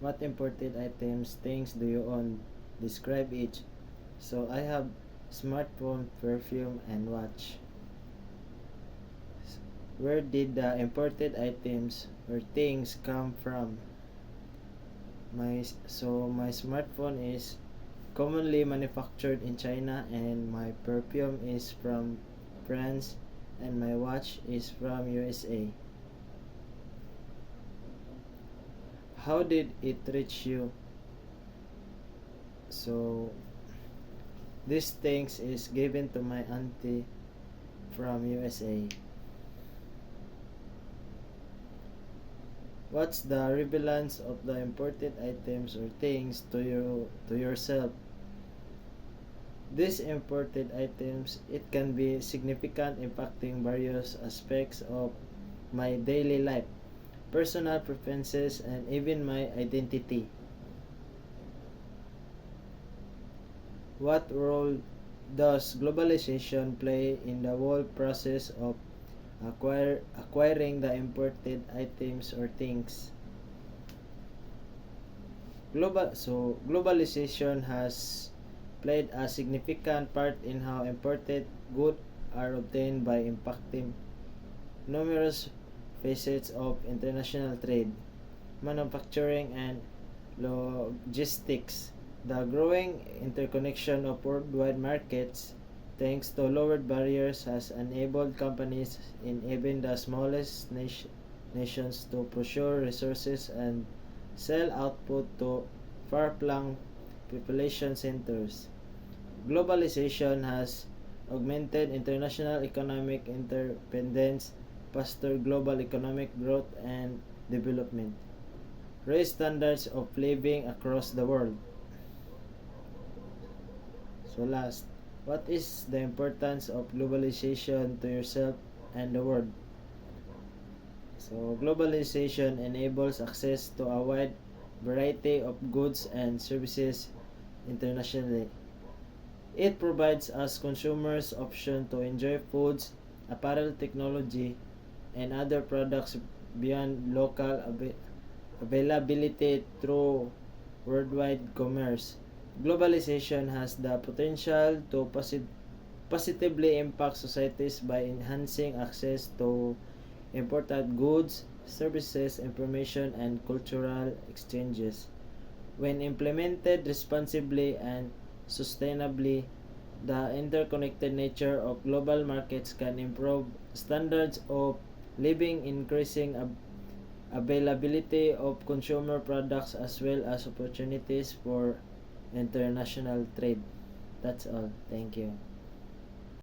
What imported items, things do you own? Describe each. So I have smartphone, perfume, and watch. Where did the imported items or things come from? My smartphone is commonly manufactured in China, and my perfume is from France, and my watch is from USA. How did it reach you? So these things is given to my auntie from USA. What's the relevance of the imported items or things to yourself? These imported items, it can be significant, impacting various aspects of my daily life, personal preferences, and even my identity. What role does globalization play in the whole process of acquiring the imported items or things? Globalization has played a significant part in how imported goods are obtained by impacting numerous facets of international trade, manufacturing, and logistics. The growing interconnection of worldwide markets, thanks to lowered barriers, has enabled companies in even the smallest nations to procure resources and sell output to far-flung population centers. Globalization has augmented international economic interdependence, fostered global economic growth and development, raised standards of living across the world. So last, what is the importance of globalization to yourself and the world? So globalization enables access to a wide variety of goods and services internationally. It provides us consumers option to enjoy foods, apparel, technology, and other products beyond local availability through worldwide commerce. Globalization has the potential to positively impact societies by enhancing access to imported goods, services, information, and cultural exchanges. When implemented responsibly and sustainably, the interconnected nature of global markets can improve standards of living, increasing availability of consumer products as well as opportunities for international trade. That's all. Thank you.